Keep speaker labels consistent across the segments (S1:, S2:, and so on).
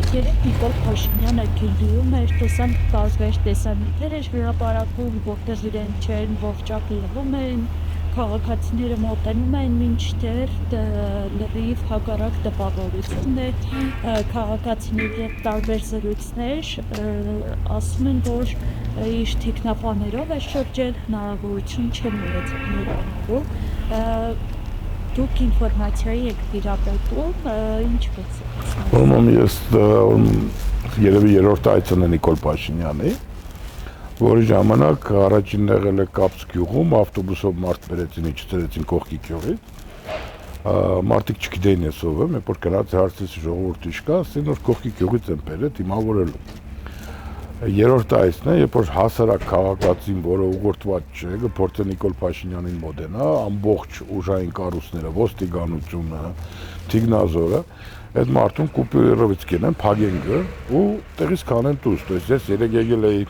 S1: Երեք Նիկոլ Փաշինյանը Գյումրիում էր, տեսանք տարբեր տեսանյութեր էր հրապարակում, որտեղ իրեն չեն ողջակլվում են, քաղաքացիները մոտենում են, մինչդեռ լրիվ հակառակ տպավորությունն է, քաղաքացիների հետ տարբեր զրույցներ ասում են, որ իր թիկնապաներով է շրջել, հնարավորություն չեն ունեցել դուք ինֆորմացիայի եք տիրապետում, ինչպես է։
S2: Ուրեմն ես երևի երրորդ այցն է Նիկոլ Փաշինյանի, որի ժամանակ առաջինն եղել է Կապս գյուղում, ավտոբուսով մարդ բերեցին, իջեցրեցին կողքի գյուղից, մարդիկ չգիտեին ես ով եմ, երբ որ գնաց հարցրեցի ժողովուրդ ինչ կա, ասեցին որ կողքի գյուղից են բերել, դիմավորելու։ Երրորդ այցն է, երբ որ հասարակ քաղաքացին, որը ուղղորդված չէ, գործե Նիկոլ Փաշինյանին մոտենա, ամբողջ ուժային կառույցները, ոստիկանությունը, թիկնազորը, այդ մարդուն կուպյուրովից կենեն, փագեն գը ու տեղից կանեն դուրս։ То есть ես երեք եկել էի,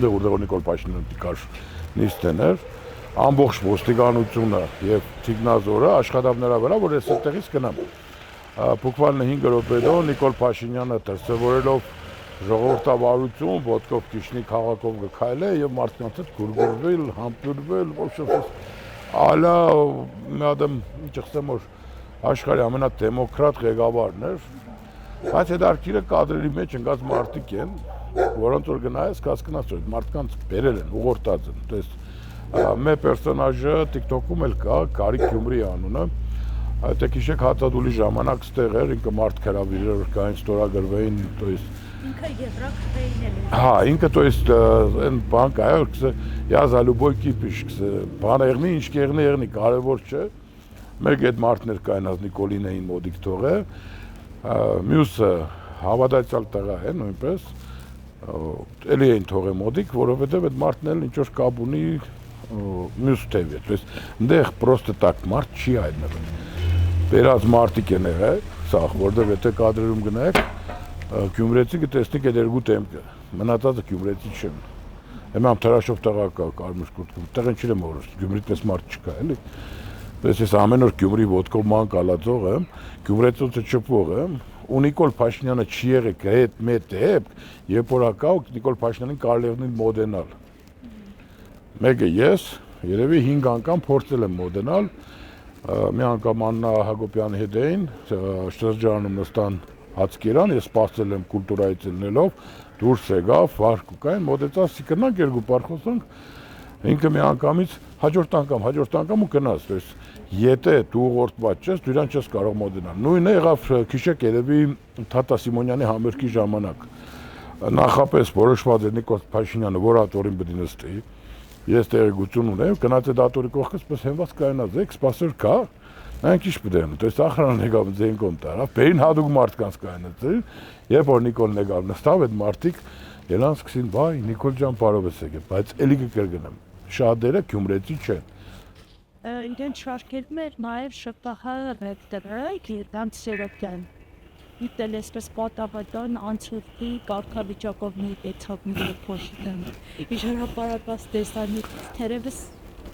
S2: որտեղ Նիկոլ Փաշինյանը կար նիստներ, ամբողջ ոստիկանությունը եւ թիկնազորը աշխատավ նրա վրա, որ ես այդտեղից գնամ։ Բուկվալն 5 րոպեով Նիկոլ Փաշինյանը դրսևորելով ժողովրդավարություն, ոտքով քիշնի քաղաքով գքայլե եւ մարդկանց հետ գուրգուրվել, համբուրվել, ոչխոս ալա մադամ ինչ ասեմ որ աշխարհի ամենադեմոկրատ ղեկավարն էր, բայց այդ արկիրը կադրերի մեջ ընկած մարդիկ են, որոնց որ գնայես կասկնաց որ մարդկանց բերել են, ուղղորդած են, то есть մեր պերսոնաժը TikTok-ում էլ կա, Կարիկ Գյումրի անունը, այդ եկիշեք հացադուլի ժամանակ ստեղ էր, ինքը մարդ քրավիրեր կային ստորագրվեին, то есть
S1: Ինքը Եվրաքրեին էլ է։
S2: Հա, ինքը то есть այն բան կա, я за любой кипиш, բան եղնի, ինչ կեղնի, կարևոր չէ։ Մեկ այդ մարդներ կային ազ Նիկոլին էին մոդիկ թողը, մյուսը հավատացյալ տղա է նույնպես, էլի էին թողը մոդիկ, որովհետև այդ մարդն էլ ինչ որ կապ ունի մյուս թևի, то есть այնտեղ просто так մարդ չի հայտնվել։ Բերած մարդիկ են եղել, սա, որտեղ եթե կադրերում գնաք Գյումրեցի կտեսնիք այդ երկու դեմքը, մնացածը գյումրեցի չեն։ Հիմա թրաշով տղա կա կարմիր կուրտքում, տեղն չեմ որ Գյումրիից պես մարդ չկա, էլի։ Ես ամեն օր Գյումրի ոտքով ման կալածող եմ, գյումրեցոցը չփող եմ, ու Նիկոլ Փաշինյանը չի եղել այդ մեծ դեպք, երբ որ ակա Նիկոլ Փաշինյանին կարելիղնին մոդենալ։ Մեկը ես, երևի 5 անգամ փորձել եմ մոդենալ, մի անգամ Աննա Հակոբյանի հետ էին, շրջանում նստան Հացկերան, ես սպասել եմ կուլտուրայից ելնելով, դուրս եկավ, վարկու կային, մոտեցած կնանք երկու բառ խոսանք, ինքը մի անգամից հաջորդ անգամ ու գնաց, то есть եթե դու ուղղորդված ես, դու իրան չես կարող մոդենալ։ Նույնը եղավ քիշեք երևի Թաթա Սիմոնյանի համերգի ժամանակ։ Նախապես որոշված էր Նիկոլ Փաշինյանը, որ աթորին պետք է նստի։ Ես տեղեկություն ունեմ, գնաց այդ աթորի կողքից, պես հենված կայանած եք, սպասեր կա։ Նրանք ինչ պետք է անեն, то есть ախրանն եկավ ձեն կոնտարավ, բերին հադուկ մարդկանց կայանացրին, երբ որ Նիկոլն եկավ նստավ, այդ մարդիկ ելան սկսին, վայ, Նիկոլ ջան, բարով ես եկել, բայց էլի կկրկնեմ, շատերը գյումրեցի չեն։
S1: Իրեն շարքերում էր նաև ՇՊՀ ռեկտորը Գերդան Սերոբյան։ Իդել էսպես պատահական անցորդի կարգավիճակով մի էթապների փոշիտան։ Իր հրապարակած տեսանյութ թերևս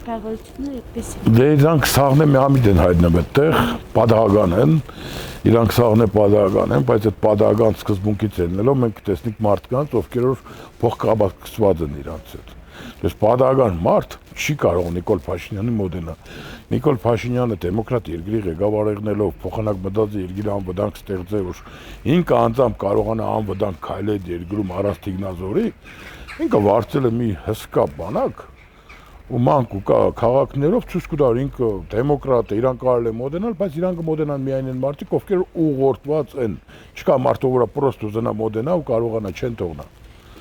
S1: Կաղալությունները այդպես են։
S2: Դե իրանք սաղն է միամիտ են հայտնվում այդտեղ, պատահական են, իրանք սաղն է պատահական են, բայց այդ պատահական սկզբունքից ելնելով մենք տեսնենք մարդկանց, ովքեր որ փոխկապակցված են իրանց հետ։ Դες պատահական մարդ չի կարող Նիկոլ Փաշինյանի մոդենալ։ Նիկոլ Փաշինյանը դեմոկրատ երկրի ղեկավար եղնելով փոխանակ մտածի երկրի անվտանգ ստեղծել, որ ինքը անձամբ կարողանա անվտանգ քայլել երկրում առանց թիկնազորի, ինքը վարձել է մի հսկա բանակ ու մանկ ու քաղաքներով ցույց կտար ինքը դեմոկրատ է, իրան կարել է մոդենալ, բայց իրան կմոդենան միայն այն մարդիկ, ովքեր ուղղորդված են։ Չկա մարդ ով որ պրոստը ուզենա մոդենա ու կարողանա չեն թողնա։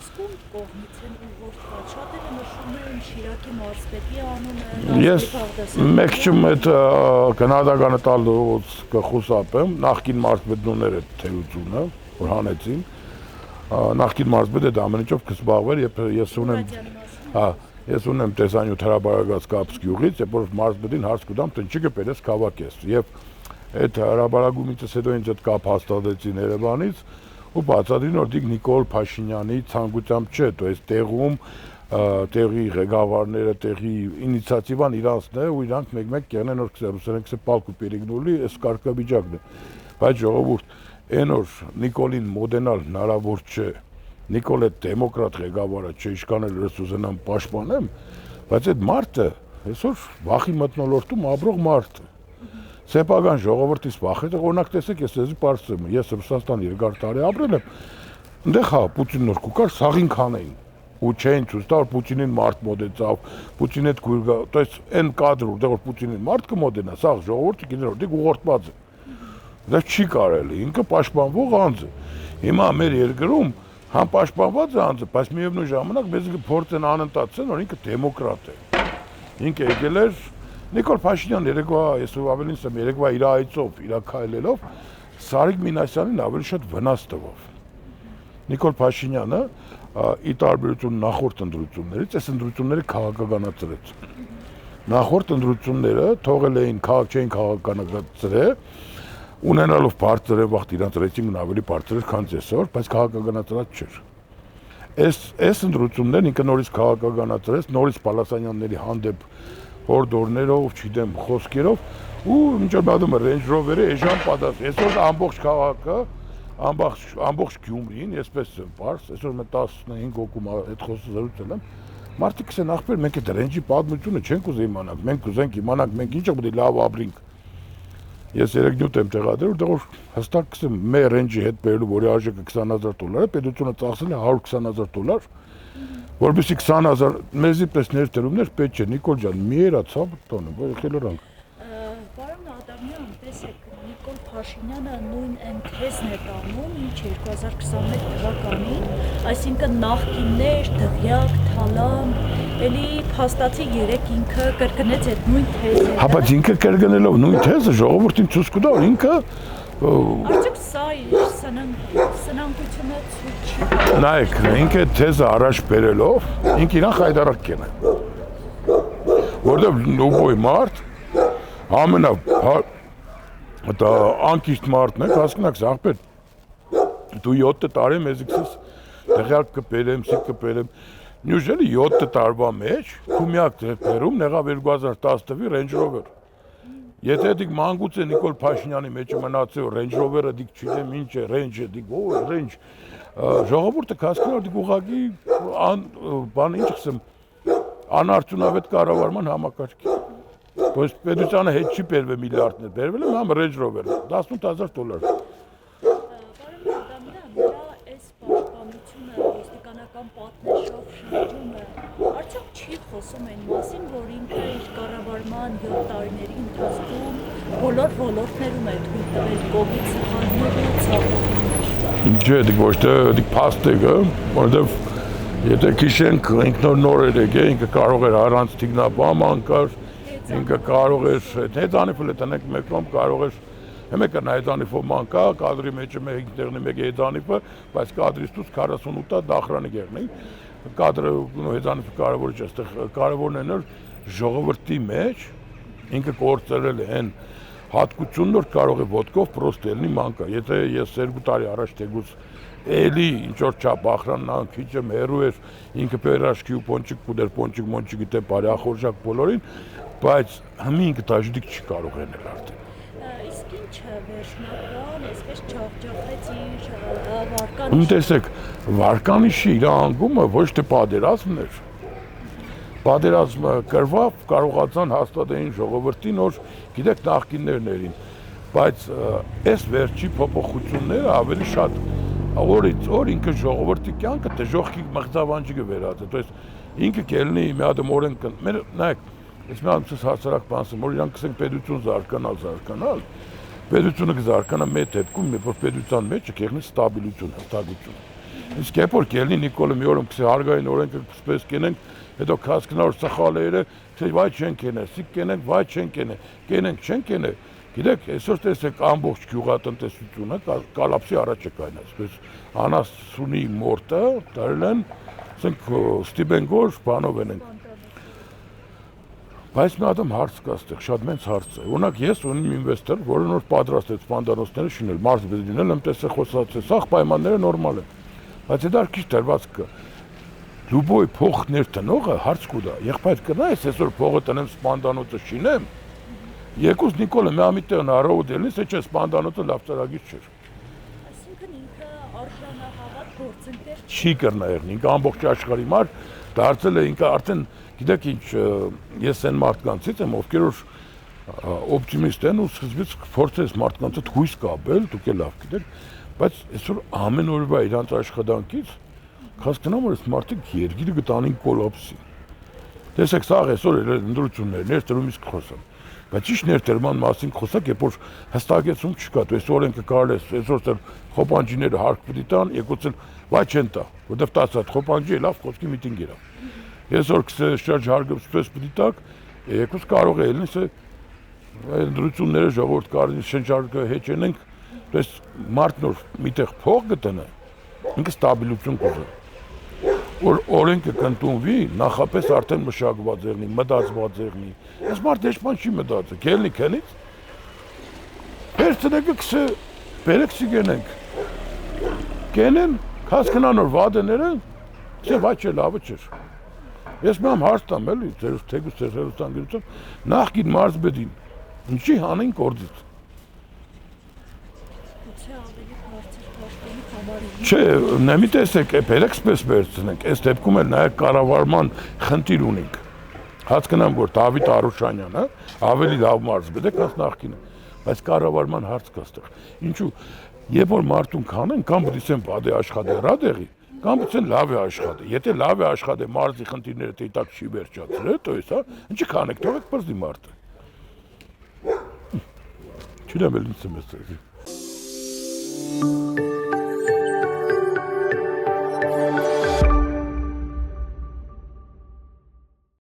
S1: Իսկ ում կողմից են ուղղորդված, շատերը նշում են Շիրակի մարզպետի անունը։
S2: Ես մեկ չեմ այդ գնահատականը տալուց կխուսափեմ, նախկին մարզպետները թերությունը, որ հանեցին, նախկին մարզպետը դա ամեն ինչով կզբաղվեր, երբ ես ունեմ, ես ունեմ տեսանյութ հրապարակած Կապս գյուղից, երբ որ մարզպետին հարց կտամ, թե ինչի կբերես քաղաք ես, եւ այդ հրապարակումից հետո ինձ այդ կապ հաստատեցին Երևանից ու բացատրին որ դիք Նիկոլ Փաշինյանի ցանկությամբ չէ, то есть տեղում տեղի ղեկավարները, տեղի ինիցիատիվան իրանցն է ու իրանք մեկ-մեկ կերնեն որ ռուսերեն կսե պալկու պերիգնուլի, այս կարգավիճակն է։ Բայց ժողովուրդ, Այն օր Նիկոլին մոդենալ հնարավոր չէ, Նիկոլ այդ դեմոկրատ ղեկավարը չէ, իշքանել ես ուզենամ պաշտպանեմ, բայց այդ մարդը այսօր վախի մթնոլորտում ապրող մարդ է։ Սեփական ժողովրդից վախետ, օրինակ տեսեք, ես էզի պարզեմ, ես Ռուսաստան երկար տարի ապրել եմ, այնտեղ հա Պուտինն նոր կուկար սաղին քանեին, ու չէին ցույց տալ Պուտինին մարդ մոդեցավ, Պուտինի հետ գույր գա, то есть այն կադրը, որտեղ որ Պուտինին մարդ կմոդենա, սա ժողովուրդը գիտեն, որտեղ ուղղորդված է։ Դա չի կարելի, ինքը պաշտպանվող անձ է։ Հիմա մեր երկրում համ պաշտպանված է անձը, բայց միևնույն ժամանակ մեզ փորձեն անընդհատել, որ ինքը դեմոկրատ է։ Ինքը եկել էր Նիկոլ Փաշինյան երեկվա, ես ավելին ասեմ, երեկվա իր այցով, իր քայլելով Սարիկ Մինասյանին ավելի շատ վնաս տվավ։ Նիկոլ Փաշինյանը ի տարբերություն նախորդ ընտրություններից, այս ընտրությունները քաղաքականացրեց։ Նախորդ ընտրությունները թողել էին չէին քաղաքականացրել, ունենալով բարձր վաղ իրանց ռեյտինգն ավելի բարձր էր, քան այսօր, բայց քաղաքականացրած չէր։ Այս ընտրություններն ինքը նորից քաղաքականացրեց, նորից Պալասանյանների հանդեպ հորդորներով, չգիտեմ, խոսքերով, ու մինչև մատում Range Rover-ը էժան պատաս։ Այսօր ամբողջ քաղաքը, ամբողջ Գյումրին, այսպես պարզ, այսօր մե 15 հոգու այդ խոսքը զրուցել եմ, մարդիկ ասեն ախպեր, մենք այդ Range-ի պատմությունը չենք ուզի իմանանք, մենք կուզենք իմանանք, մենք ինչը պետք է լավ ապրենք։ Ես 3 նյութ եմ տեղադրել, որտեղ որ հստակ կսեմ, մեր Range-ի հետ բերելու, որի արժեքը $20,000 է, պետությունը ծախսել է $120,000, որպեսզի 20,000 մեզի պես ներդրումներ պետք չէ, Նիկոլ ջան, մի երացավ տոնը, որ խելորանք։
S1: Պարոն Ադամյան, տեսեք, Նիկոլ Փաշինյանը նույն այն թեզն է տանում, ինչ 2021 թվականին, այսինքն նախկիններ, Դղյակ, Թալան, էլի փաստացի 3 ինքը կրկնեց այդ նույն թեզը։
S2: Հա, բայց ինքը կրկնելով նույն թեզը ժողովրդին ցույց կտա, որ ինքը
S1: Արդյոք սա իր սնանկությունը ցույց չի։
S2: նայեք, ինքը թեզը առաջ բերելով, ինքը իրան խայտարակ կենը։ Որտեղ նոբոյ մարդ դա անկիշտ մարդն է, հասկնաք, ախպեր, դու 7 տարի մեզիքսից դղյակ կպերեմ, սիկ կպերեմ, նյուժելի 7 տարվա մեջ, դու միակ դեպերում նեղավ 2010 թվի Range Rover։ Եթե դիք մանգուց է Նիկոլ Փաշինյանի մեջ մնացել Range Rover-ը դիք չգիտեմ ինչ է, Range-ը դիք Range, ժողովուրդը հասկանում որ դիք ուղղակի բան ինչ ասեմ, անարդյունավետ կառավարման համակարգ է։ Բայց պետությանը հետ չի բերվել միլիարդներ, բերվել է համ Range Rover-ը, $18,000։
S1: Պարոն Ադամյան, նրա այս պաշտպանությունը, ոստիկանական պատնեշով շրջումը, արդյոք չի խոսում այն մասին, որ ինքը իր կառավարման 7 տարիների ընթացքում բոլոր ոլորտներում է թույլ տվել կողմից սխալներ ու ցավոքներ։
S2: Չէ, դիք ոչ թե դիք փաստ եկը, որովհետև եթե քիշենք ինքնոր նոր էր եկե, ինքը կարող էր առանց թիկնապամ անկար, ինքը կարող էր հեծանիփը տնենք մեկում կարող էր մեկը հեծանիփով մանկա, կադրի մեջը մեկ տեղնի մեկ հեծանիփը, բայց կադրից դուրս 48-ը դախրանի գերնի։ Կադրը հեծանիփը կարևոր չէ, այստեղ կարևորն է որ ժողովրդի մեջ ինքը կորցրել է այն հատկությունն որ կարող է ոտքով պրոստելնի մանկա։ Եթե ես 2 տարի առաջ թեկուզ էլի ինչ որ չափ ախրանան քիչը հերու էր ինքը պերաշկի ու պոնչիկ մոնչիկ դե բարախորժակ բոլորին, բայց հիմինքը դաժդիկ չի կարող ենել արդեն։
S1: Իսկ ինչը վերջնական, այսպես չաղճախեց իր վարկանիշը։
S2: Տեսեք, վարկանիշի իր անկումը ոչ թե պատերազմն էր։ Պատերազմը կրվավ, կարողացան հաստատեին ժողովրդին, որ գիտեք նախկիններն բայց այս վերջի փոփոխությունները ավելի շատ օրից օր ինքը ժողովրդի կյանքը դժոխքի մղձավանջի կվերածի, то есть ինքը կելնի մի հատ օրենք մեր նայեք, ես մի հատ հասարակ բանսեմ, որ իրանք կսենք պետություն զարգանալ, պետությունը կզարգանա մեր դեպքում, որ պետության մեջ կեղնի ստաբիլություն, հստակություն։ Իսկ երբ որ կելնի Նիկոլը մի օրում կսի հարգային օրենքը սպես կենենք, հետո հասկանա որ սխալերը, թե վայ չեն կենե, սիկ կենենք, վայ չեն կենե, կենենք, չեն կենե։ Գիտեք, այսօր տեսեք ամբողջ գյուղատնտեսությունը կալապսի առաջ է կայնած, բայց անասունի մորտը դարել են, ասենք Ստիպենգոր բանով են։ Բայց մի ադամ հարց կա այստեղ, շատ մեծ հարց է։ Օրինակ ես ունեմ ինվեստոր, որը նոր պատրաստ է սպանդանոցները շինել, մարզը դինել, եմ տեսել խոսացել, սա պայմանները նորմալ են։ Բայց դա քիչ դրված կա։ Լուբոյ փող ներտնողը հարց կուտա, եղբայր կնայես այսօր փողը տնեմ սպանդանոցը շինեմ։ Եկուս Նիկոլը մի ամիտեղն առավոտելիս է չէ սպանդանոցը լավ ծրագիր չէր։
S1: Անհավատ գործընկեր
S2: Չի կրնա եղնի, ինքը ամբողջ աշխարհի մար դարձել է ինքը արդեն գիտեք ինչ ես այն մարդկանցից եմ ովքեր որ օպտիմիստ են ու սկզբից փորձես մարդկանց հետ հույս կապել, դուք էլ լավ գիտեք, բայց այսօր ամեն օրվա իրանց աշխատանքից հասկանամ որ այս մարդիկ երկիրը գտանին կոլապսի։ Տեսեք, սա այսօր ընդրություններ, ներդրումից կխոսեմ։ Բայց ճիշտ ներդրման մասին խոսակ, երբ որ հստակեցում չկա, դու այս օրենքը կարել ես, այսօր խոպանջիները հարկ պիտի տան, եկուց էլ վայ չեն տա, որտեվ 10 հատ խոպանջի լավ խոսքի միտինգ էր։ Այսօր շարժ հարգվեց պիտի տակ, եկուց կարող է ելնես ընդրությունները ժողովուրդ կարելի շնչարկը հեչենենք, դες մարդն որ միտեղ փող գտնե, ինքը ստաբիլություն կուզե։ Որ օրենքը կընդունվի, նախապես արդեն մշակված եղնի, մտածված եղնի։ Այս մարդը ոչ չի մտածը, կելնի քնից։ Վերցնեք քսը, բերեք գնենք։ Կենեն, հասկանան որ վադեները, չէ վայ չէ լավը չէ։ Ես մամ հարց տամ էլի, ձեր թեգուս ծերերուտանգիրություն, նախքին մարզբեդին, ինչի հանեն կորձից։
S1: Գուցե ավելի բարձր պաշտոնի համարի։
S2: Չէ, նեմի տեսեք, բերեք սպես վերցնենք, այս դեպքում էլ նաև կառավարման խնդիր ունենք։ Հասկանամ որ Դավիթ Արուշանյանը ավելի լավ մարզբեդ է, քան նախքինը, բայց կառավարման հարց կա այստեղ։ Ինչու, երբ որ մարդուն քանեն, կամ դիսեն բադե աշխատի ռադեղի, կամ դիսեն լավ է աշխատի։ Եթե լավ է աշխատի, մարզի խնդիրները դիտակ չի վերջացրել, то есть, հա, ինչի քանեք, թողեք բրզի մարդը։ Չունեմ էլ ինձ եմ ասել։